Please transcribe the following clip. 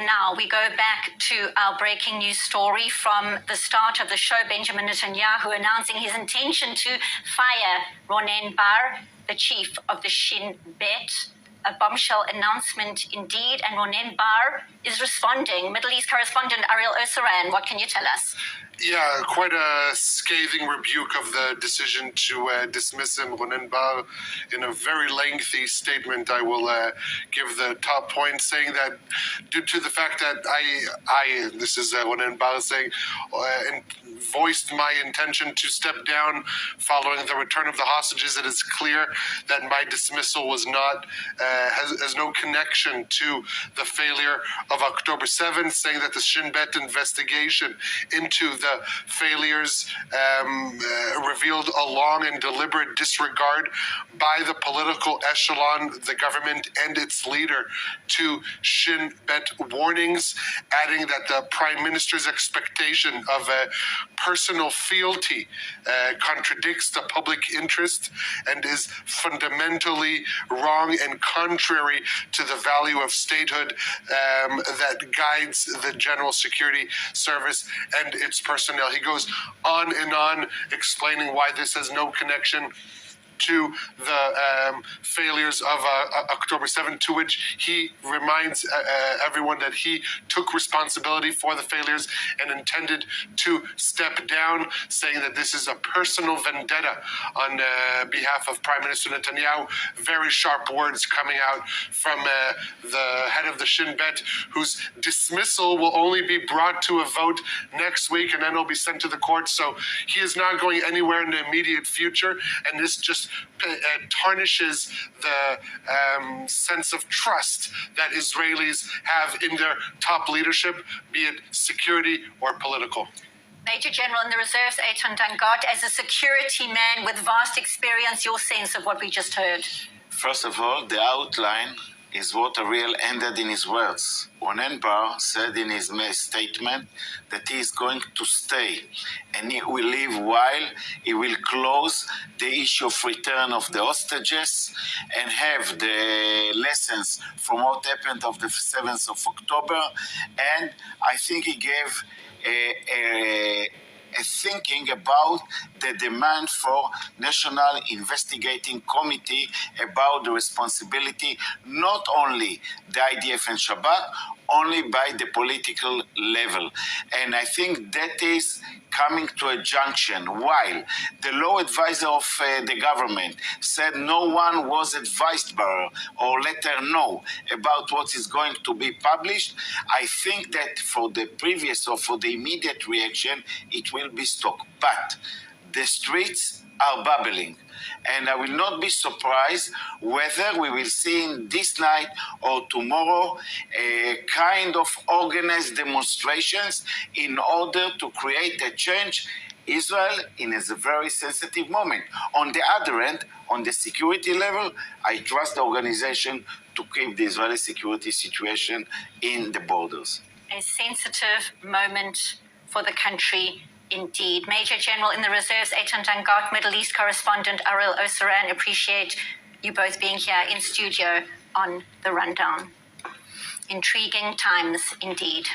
And now we go back to our breaking news story from the start of the show. Benjamin Netanyahu announcing his intention to fire Ronen Bar, the chief of the Shin Bet. A bombshell announcement indeed, and Ronen Bar is responding. Middle East correspondent Ariel Osseran, what can you tell us? Yeah, quite a scathing rebuke of the decision to dismiss him. Ronen Bar, in a very lengthy statement, I will give the top point, saying that due to the fact that this is Ronen Bar saying, voiced my intention to step down following the return of the hostages, it is clear that my dismissal was not, has no connection to the failure of October 7th, saying that the Shin Bet investigation into the failures revealed a long and deliberate disregard by the political echelon, the government and its leader, to Shin Bet warnings, adding that the Prime Minister's expectation of a personal fealty contradicts the public interest and is fundamentally wrong and contrary to the value of statehood that guides the General Security Service and its personnel. He goes on and on explaining why this has no connection to the failures of October 7th, to which he reminds everyone that he took responsibility for the failures and intended to step down, saying that this is a personal vendetta on behalf of Prime Minister Netanyahu. Very sharp words coming out from the head of the Shin Bet, whose dismissal will only be brought to a vote next week, and then it'll be sent to the court. So he is not going anywhere in the immediate future, and this just tarnishes the sense of trust that Israelis have in their top leadership, be it security or political. Major General in the Reserves, Eitan Dangot, as a security man with vast experience, your sense of what we just heard? First of all, the outline is what Ariel ended in his words. Ronen Bar said in his statement that he is going to stay and he will leave while he will close the issue of return of the hostages and have the lessons from what happened of the 7th of October. And I think he gave a thinking about the demand for National Investigating Committee about the responsibility, not only the IDF and Shabak, only by the political level. And I think that is coming to a junction. While the law advisor of the government said no one was advised by her or let her know about what is going to be published, I think that for the previous or for the immediate reaction, it will be stopped. But the streets are bubbling. And I will not be surprised whether we will see in this night or tomorrow a kind of organized demonstrations in order to create a change. Israel is a very sensitive moment. On the other end, on the security level, I trust the organization to keep the Israeli security situation in the borders. A sensitive moment for the country. Indeed. Major General in the Reserves, Eitan Dangot, Middle East correspondent Ariel Osseran, appreciate you both being here in studio on The Rundown. Intriguing times indeed.